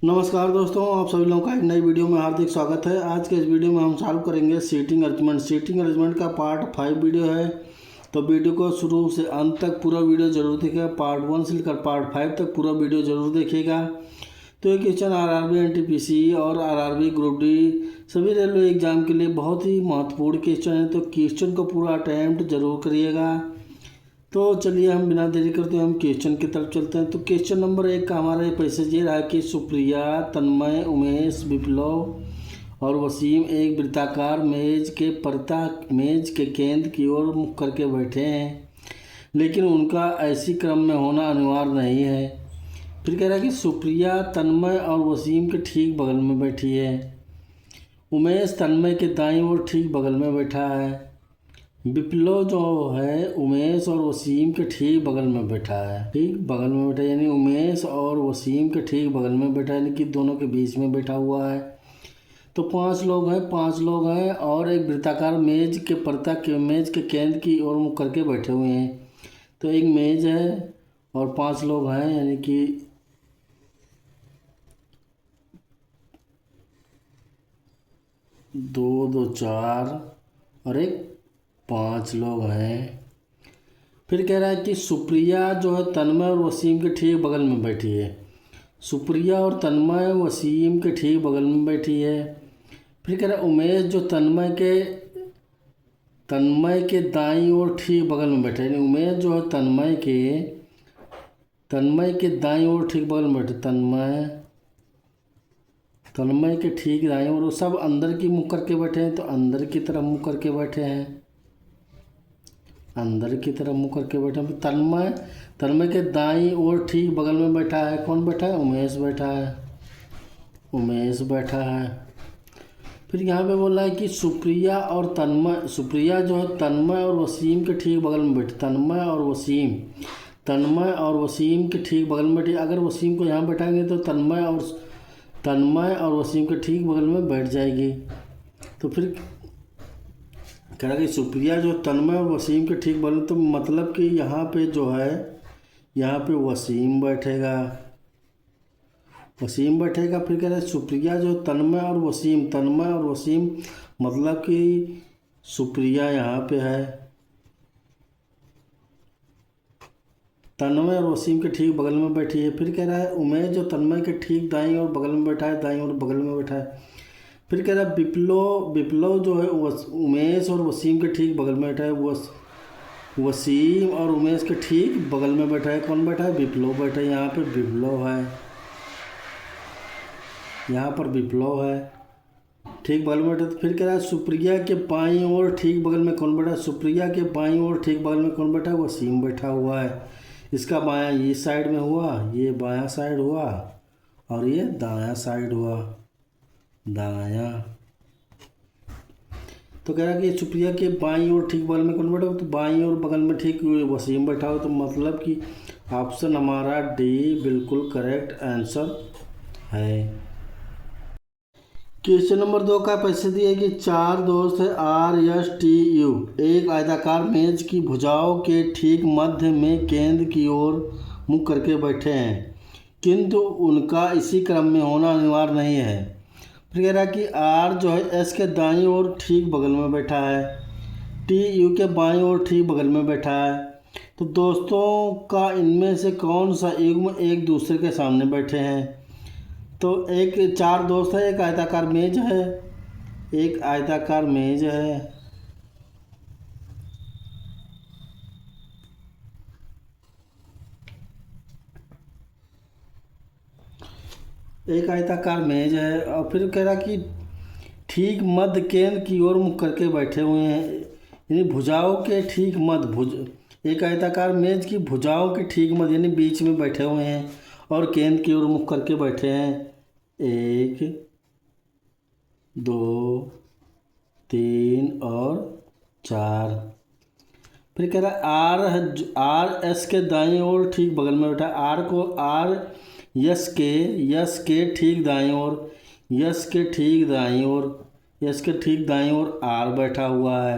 नमस्कार दोस्तों, आप सभी लोगों का एक नई वीडियो में हार्दिक स्वागत है। आज के इस वीडियो में हम सॉल्व करेंगे सीटिंग अरेंजमेंट का पार्ट 5 वीडियो है। तो वीडियो को शुरू से अंत तक पूरा वीडियो जरूर देखिएगा। पार्ट 1 से लेकर पार्ट 5 तक पूरा वीडियो जरूर देखिएगा। तो ये क्वेश्चन आरआरबी, एनटीपीसी और आरआरबी ग्रुप डी सभी रेलवे एग्जाम के लिए बहुत ही महत्वपूर्ण क्वेश्चन है। तो क्वेश्चन को पूरा अटैम्प्ट जरूर करिएगा। तो चलिए हम बिना देरी करते हम क्वेश्चन की तरफ चलते हैं। तो क्वेश्चन नंबर 1 का हमारा पैसेज ये रहा कि सुप्रिया, तन्मय, उमेश, विप्लव और वसीम एक वृत्ताकार मेज के केंद्र की ओर मुख करके बैठे हैं, लेकिन उनका ऐसी क्रम में होना अनिवार्य नहीं है। फिर कह रहा है कि सुप्रिया तन्मय और वसीम के ठीक बगल में बैठी है। उमेश तन्मय के दाईं ओर ठीक बगल में बैठा है। विप्लव जो है उमेश और वसीम के ठीक बगल में बैठा है। ठीक बगल में बैठा यानी उमेश और वसीम के ठीक बगल में बैठा यानी कि दोनों के बीच में बैठा हुआ है। तो पांच लोग हैं और एक वृत्ताकार मेज के केंद्र की ओर मुख करके बैठे हुए हैं। तो एक मेज है और 5 लोग हैं, यानी कि 2 2 4 और एक 5 लोग हैं। फिर कह रहा है कि सुप्रिया जो है तन्मय और वसीम के ठीक बगल में बैठी है। सुप्रिया और तन्मय वसीम के ठीक बगल में बैठी है। फिर कह रहा है उमेश जो तन्मय के दाईं ओर ठीक बगल में बैठा है। यानी उमेश जो है तन्मय के दाईं ओर ठीक बगल में बैठे। तन्मय के ठीक दाईं ओर, वो सब अंदर की मुँह करके बैठे हैं, तो अंदर की तरफ मुँह करके बैठे हैं। अंदर की तरफ मुँह करके बैठे हैं। तन्मय के दाईं ओर ठीक बगल में बैठा है। कौन बैठा है? उमेश बैठा है। फिर यहाँ पे बोला है कि सुप्रिया जो है तन्मय और वसीम के ठीक बगल में बैठे। तन्मय और वसीम के ठीक बगल में बैठी। अगर वसीम को यहाँ बैठाएंगे तो तन्मय और वसीम के ठीक बगल में बैठ जाएगी। तो फिर कह रहा कि सुप्रिया जो तन्मय और वसीम के ठीक बगल, तो मतलब कि यहाँ पे जो है यहाँ पे वसीम बैठेगा। फिर कह रहा है सुप्रिया जो तन्मय और वसीम मतलब कि सुप्रिया यहाँ पे है। तन्मय और वसीम के ठीक बगल में बैठी है। फिर कह रहा है उमेश जो तन्मय के ठीक दाईं ओर बगल में बैठा है। फिर कह रहा है विप्लव जो है उमेश और वसीम के ठीक बगल में बैठा है। वसीम और उमेश के ठीक बगल में बैठा है। कौन बैठा है? विप्लव बैठा है। यहाँ पर विप्लव है ठीक बगल में बैठा। तो फिर कह रहा है सुप्रिया के बाईं ओर ठीक बगल में कौन बैठा है? सुप्रिया के बाईं ओर ठीक बगल में कौन बैठा है? वसीम बैठा हुआ है। इसका बायां ये साइड में हुआ, ये बायां साइड हुआ और ये दायां साइड हुआ। तो कह रहा है कि सुप्रिया के बाईं ओर ठीक बगल में कौन बैठा हो? तो बाईं ओर बगल में ठीक वसीम बैठा हो। तो मतलब कि ऑप्शन हमारा डी बिल्कुल करेक्ट आंसर है। क्वेश्चन नंबर 2 का पैसे दिए कि 4 दोस्त है आर एस टी यू एक आयताकार मेज की भुजाओं के ठीक मध्य में केंद्र की ओर मुख करके बैठे हैं, किंतु उनका इसी क्रम में होना अनिवार्य नहीं है। फिर कह रहा कि आर जो है एस के दाईं ओर ठीक बगल में बैठा है, टी यू के बाईं ओर ठीक बगल में बैठा है। तो दोस्तों का इनमें से कौन सा युग्म एक दूसरे के सामने बैठे हैं? तो 4 दोस्त है, एक आयताकार मेज है। एक आयताकार मेज है और फिर कह रहा कि ठीक मध्य केंद्र की ओर मुख करके बैठे हुए हैं। यानी भुजाओं के ठीक मध्य एक आयताकार मेज की भुजाओं के ठीक मध्य यानी बीच में बैठे हुए हैं और केंद्र की ओर मुख करके बैठे हैं। 1 2 3 और 4। फिर कह रहा है आर एस के दाईं ओर ठीक बगल में बैठा। आर यस के ठीक दाईं ओर, यस के ठीक दाईं ओर आर बैठा हुआ है,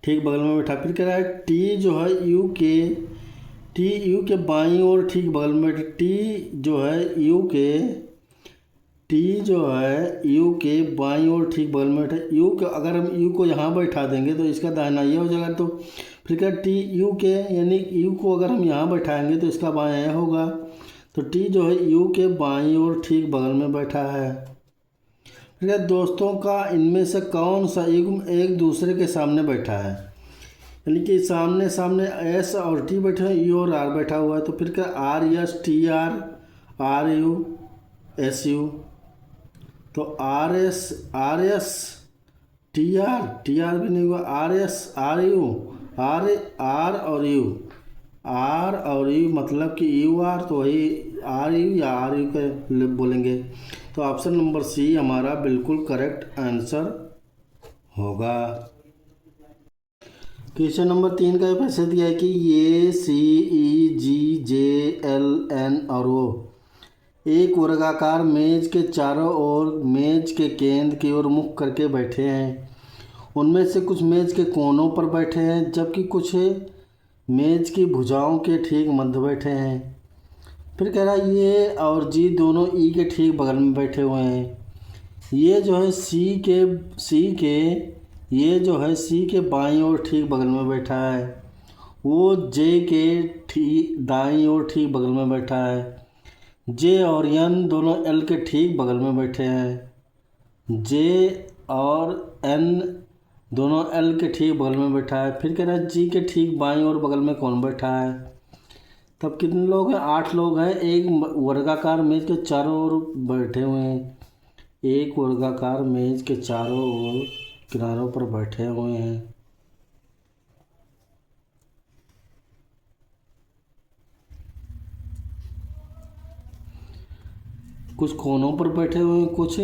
ठीक बगल में बैठा। फिर कह रहा है टी जो है टी यू के बाईं ओर ठीक बगल में बैठे। टी जो है यू के बाईं ओर ठीक बगल में बैठे। यू के अगर हम यू को यहाँ बैठा देंगे तो इसका दाहिना ये हो जाएगा। तो फिर क्या टी यू के यानी यू को अगर हम यहाँ बैठाएंगे तो इसका बायां यह होगा। तो टी जो है यू के बाईं ओर ठीक बगल में बैठा है। फिर क्या दोस्तों का इनमें से कौन सा एक दूसरे के सामने बैठा है, यानी कि सामने सामने एस और टी बैठे हैं, यू और आर बैठा हुआ है। तो फिर क्या R S T R U S U. तो आर एस टी आर भी नहीं हुआ, R S R U R और यू मतलब कि यू आर, तो वही आर यू या आर यू के बोलेंगे। तो ऑप्शन नंबर सी हमारा बिल्कुल करेक्ट आंसर होगा। क्वेश्चन नंबर 3 का पैसे दिया है कि ये सी ई जी जे एल एन और ओ एक वर्गाकार मेज के चारों ओर मेज के केंद्र की ओर मुख करके बैठे हैं। उनमें से कुछ मेज के कोनों पर बैठे हैं जबकि कुछ मेज की भुजाओं के ठीक मध्य बैठे हैं। फिर कह रहा है ये और जी दोनों ई के ठीक बगल में बैठे हुए हैं। ये जो है सी के बाईं ओर ठीक बगल में बैठा है। वो जे के ठीक दाईं ओर ठीक बगल में बैठा है। जे और एन दोनों एल के ठीक बगल में बैठे हैं। जे और एन दोनों एल के ठीक बगल में बैठा है। फिर कह रहा है जी के ठीक बाईं ओर बगल में कौन बैठा है। तब कितने लोग हैं? 8 लोग हैं। एक वर्गाकार मेज के चारों ओर बैठे हुए हैं। एक वर्गाकार मेज के चारों ओर किनारों पर बैठे हुए हैं। कुछ कोनों पर बैठे हुए हैं, कुछ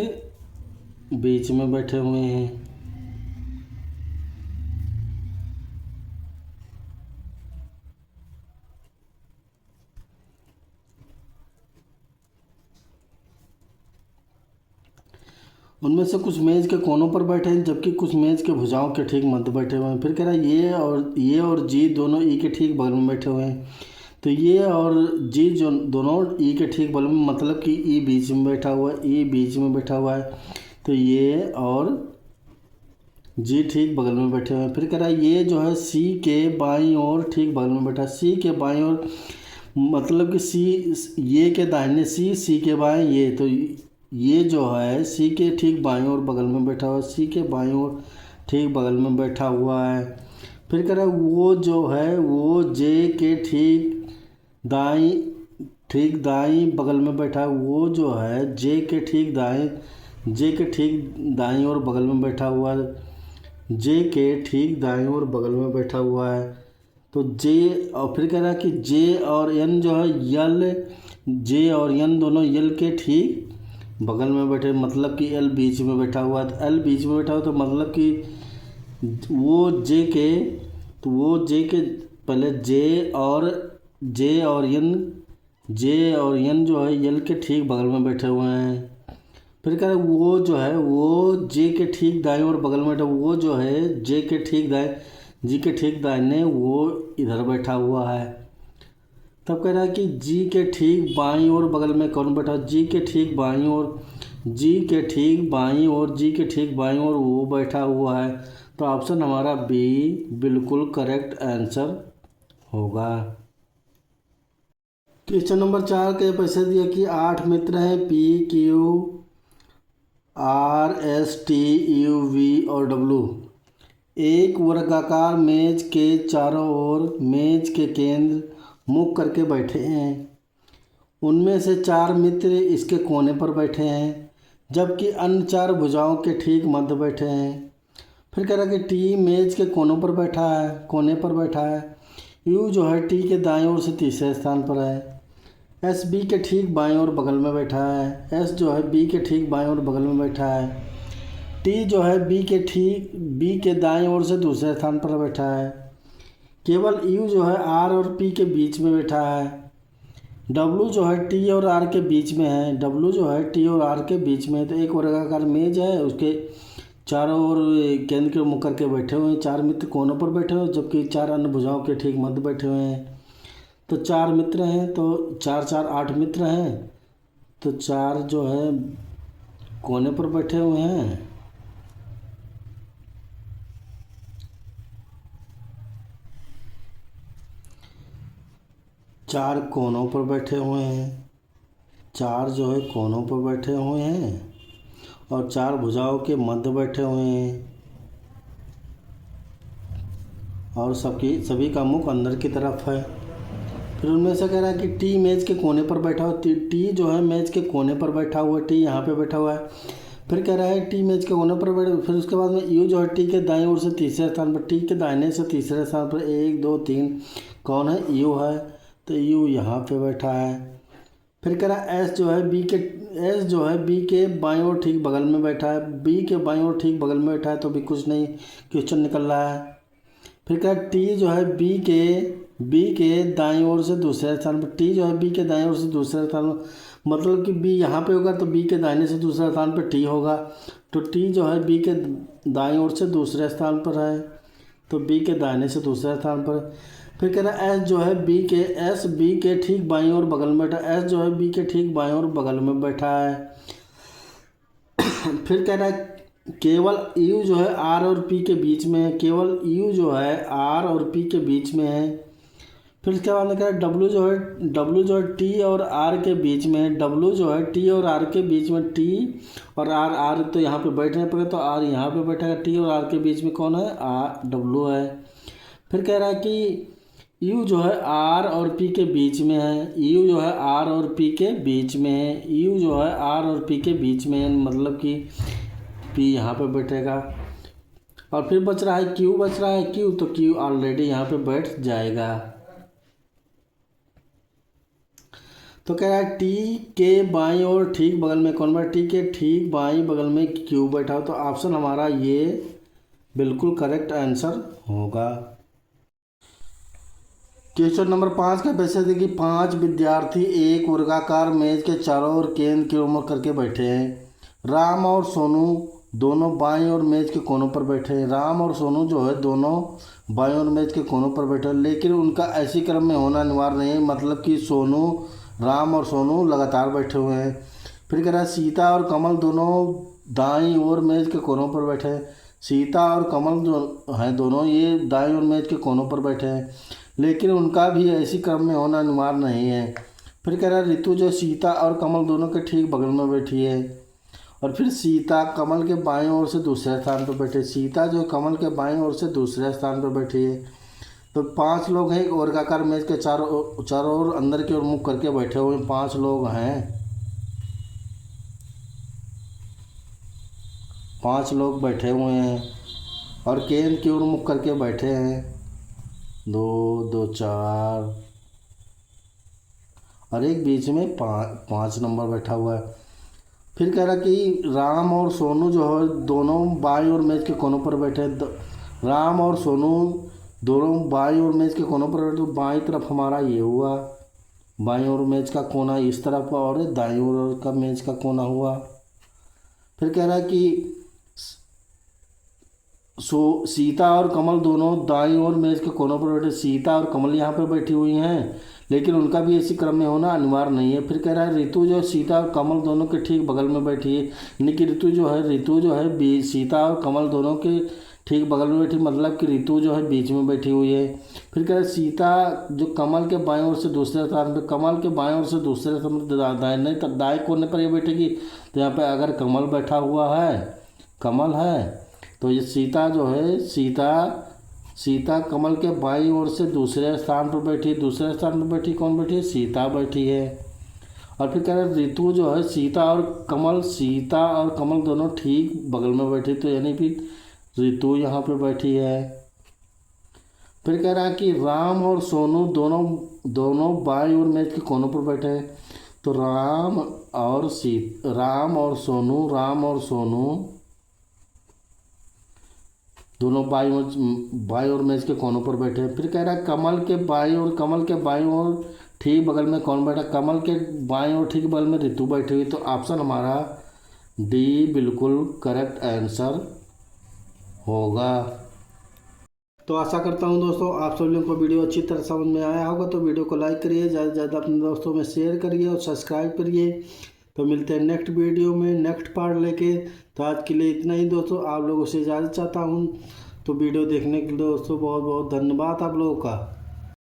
बीच में बैठे हुए हैं। उनमें से कुछ मेज के कोनों पर बैठे हैं जबकि कुछ मेज के भुजाओं के ठीक मध्य बैठे हुए हैं। फिर कह रहा है ये और जी दोनों ई के ठीक बगल में बैठे हुए हैं। तो ये और जी जो दोनों ई के ठीक बगल में मतलब कि ई बीच में बैठा हुआ है, ई बीच में बैठा हुआ है। तो ये और जी ठीक बगल में बैठे हुए हैं। फिर कह रहा है ये जो है सी के बाईं ओर ठीक बगल में बैठा है। सी के बाईं ओर मतलब कि सी ये के दाहिने सी के बाएं ये। तो ये जो है सी के ठीक बाईं ओर बगल में बैठा हुआ है। सी के बाईं ओर ठीक बगल में बैठा हुआ है। फिर कह रहा है वो जो है वो जे के ठीक दाईं बगल में बैठा है। वो जो है जे के ठीक दाईं ओर बगल में बैठा हुआ है। जे के ठीक दाईं ओर बगल में बैठा हुआ है। तो जे और फिर कह रहा है कि जे और एन जो है जे और एन दोनों यल के ठीक बगल में बैठे मतलब कि एल बीच में बैठा हुआ है। तो एल बीच में बैठा हुआ तो मतलब कि वो जे के पहले जे और एन जो है यल के ठीक बगल में बैठे हुए हैं। फिर कह रहे वो जो है वो जे के ठीक दाएं और बगल में बैठा, वो जो है जे के ठीक दाहिने वो इधर बैठा हुआ है। तब कह रहा है कि जी के ठीक बाईं ओर बगल में कौन बैठा है। जी के ठीक बाईं ओर वो बैठा हुआ है। तो ऑप्शन हमारा बी बिल्कुल करेक्ट आंसर होगा। क्वेश्चन नंबर 4 के पैसे दिया कि 8 मित्र हैं P Q R S T U V और डब्लू एक वर्गाकार मेज के चारों ओर मेज के केंद्र मुख करके बैठे हैं। उनमें से 4 मित्र इसके कोने पर बैठे हैं जबकि अन्य 4 भुजाओं के ठीक मध्य बैठे हैं। फिर कह रहा कि टी मेज के कोने पर बैठा है। यू जो है टी के दाईं ओर से तीसरे स्थान पर है। एस बी के ठीक बाईं ओर बगल में बैठा है। एस जो है बी के ठीक बाईं ओर बगल में बैठा है। टी जो है बी के दाईं ओर से दूसरे स्थान पर बैठा है। केवल यू जो है आर और पी के बीच में बैठा है। डब्लू जो है टी और आर के बीच में है। तो एक वर्गाकार मेज है, उसके चारों ओर केंद्र के मुख करके बैठे हुए हैं। 4 मित्र कोनों पर बैठे हुए जबकि 4 अन्य भुजाओं के ठीक मध्य बैठे हुए हैं। तो 4 मित्र हैं, तो 4 4 8 मित्र हैं, तो 4 जो है कोने पर बैठे हुए हैं, चार कोनों पर बैठे हुए हैं, 4 जो है कोनों पर बैठे हुए हैं और 4 भुजाओं के मध्य बैठे हुए हैं और सभी का मुख अंदर की तरफ है। फिर उनमें से कह रहा है कि टी मेज के कोने पर बैठा हुआ, टी जो है मेज के कोने पर बैठा हुआ, टी यहाँ पे बैठा हुआ है। फिर कह रहा है टी मेज के कोने पर बैठे, फिर उसके बाद में यू जो है टी के दाईं ओर से तीसरे स्थान पर, टी के दाहिने से तीसरे स्थान पर 1 2 3 कौन है, यू है, तो यू यहाँ पे बैठा है। फिर कह रहा है एस जो है बी के बाईं ओर ठीक बगल में बैठा है, बी के बाईं ओर ठीक बगल में बैठा है, तो भी कुछ नहीं, क्वेश्चन निकल रहा है। फिर कह टी जो है बी के दाईं ओर से दूसरे स्थान पर, टी जो है बी के दाईं ओर से दूसरे स्थान पर, मतलब कि बी यहाँ पे होगा तो बी के दाहिने से दूसरे स्थान पर टी होगा, तो टी जो है बी के दाईं ओर से दूसरे स्थान पर है, तो बी के दाहिने से दूसरे स्थान पर। फिर कह रहा है एस जो है बी के ठीक बाईं ओर बगल में बैठा, एस जो है बी के ठीक बाईं ओर बगल में बैठा है। फिर कह रहा है केवल यू जो है आर और पी के बीच में है, केवल यू जो है आर और पी के बीच में है। फिर इसके बाद में कह रहा है डब्ल्यू जो है टी और आर के बीच में है, डब्ल्यू जो है टी और आर के बीच में, टी और आर तो यहाँ पे बैठने पर, तो आर यहाँ पे बैठेगा, टी और आर के बीच में कौन है, डब्ल्यू है। फिर कह रहा है कि यू जो है आर और पी के बीच में है, यू जो है आर और पी के बीच में है, यू जो है आर और पी के बीच में है, मतलब कि पी यहाँ पे बैठेगा। और फिर बच रहा है क्यू, तो क्यू ऑलरेडी यहाँ पे बैठ जाएगा। तो कह रहा है टी के बाईं और ठीक बगल में कौन बैठा, टी के ठीक बाईं बगल में क्यू बैठा हो, तो ऑप्शन हमारा ये बिल्कुल करेक्ट आंसर होगा। क्वेश्चन नंबर 5 का पैसे थे कि 5 विद्यार्थी एक वर्गाकार मेज के चारों ओर केंद्र की ओर करके बैठे हैं। राम और सोनू दोनों बाईं ओर मेज के कोनों पर बैठे हैं, राम और सोनू जो है दोनों बाईं ओर मेज के कोनों पर बैठे हैं, लेकिन उनका ऐसी क्रम में होना अनिवार्य नहीं है, मतलब कि राम और सोनू लगातार बैठे हुए हैं। फिर कह रहा है सीता और कमल दोनों दाईं ओर मेज के कोनों पर बैठे हैं, सीता और कमल जो हैं दोनों ये दाईं ओर मेज के कोनों पर बैठे हैं, लेकिन उनका भी ऐसी क्रम में होना अनिवार्य नहीं है। फिर कह रहा है ऋतु जो सीता और कमल दोनों के ठीक बगल में बैठी है, और फिर सीता कमल के बाईं ओर से दूसरे स्थान पर बैठे, सीता जो कमल के बाईं ओर से दूसरे स्थान पर बैठी है। तो 5 लोग हैं, एक वर्गाकार मेज के चारों ओर अंदर की ओर मुख करके बैठे हुए 5 लोग हैं, 5 लोग बैठे हुए हैं और केंद्र की ओर मुख करके बैठे हैं, 2 2 4 और एक बीच में 5 नंबर बैठा हुआ है। फिर कह रहा कि राम और सोनू जो है दोनों बाईं ओर मेज के कोनों पर बैठे हैं, राम और सोनू दोनों बाईं ओर मेज के कोनों पर बैठे, तो बाईं तरफ हमारा ये हुआ, बाईं ओर मेज का कोना इस तरफ और दाईं ओर का मेज का कोना हुआ। फिर कह रहा है कि सीता और कमल दोनों दाईं ओर मेज के कोनों पर बैठे, सीता और कमल यहाँ पर बैठी हुई हैं, लेकिन उनका भी इसी क्रम में होना अनिवार्य नहीं है। फिर कह रहा है ऋतु जो सीता और कमल दोनों के ठीक बगल में बैठी है, यानी कि ऋतु जो है सीता और कमल दोनों के ठीक बगल में बैठी, मतलब कि ऋतु जो है बीच में बैठी हुई है। फिर कह रहा है सीता जो कमल के बाएं ओर से दूसरे स्थान पर, कमल के बाएं ओर से दूसरे स्थान पर दाएं कोने पर ये बैठेगी, तो यहाँ पर अगर कमल बैठा हुआ है, कमल है, तो ये सीता जो है सीता कमल के बाईं ओर से दूसरे स्थान पर बैठी, दूसरे स्थान पर बैठी कौन बैठी है, सीता बैठी है। और फिर कह रहे हैं ऋतु जो है सीता और कमल दोनों ठीक बगल में बैठी, तो यानी कि ऋतु यहाँ पे बैठी है। फिर कह रहा है कि राम और सोनू दोनों बाईं ओर मेज के कोनों पर बैठे हैं, तो राम और सोनू दोनों बाईं ओर मेज के कोनों पर बैठे हैं। फिर कह रहा है कमल के बाईं ओर ठीक बगल में कौन बैठा, कमल के बाईं ओर ठीक बगल में ऋतु बैठी हुई, तो ऑप्शन हमारा डी बिल्कुल करेक्ट आंसर होगा। तो आशा करता हूँ दोस्तों आप सभी लोगों को वीडियो अच्छी तरह समझ में आया होगा। तो वीडियो को लाइक करिए, ज़्यादा से ज़्यादा अपने दोस्तों में शेयर करिए और सब्सक्राइब करिए। तो मिलते हैं नेक्स्ट वीडियो में नेक्स्ट पार्ट लेके। तो आज के लिए इतना ही दोस्तों, आप लोगों से इजाज़त चाहता हूँ। तो वीडियो देखने के लिए दोस्तों बहुत बहुत धन्यवाद आप लोगों का।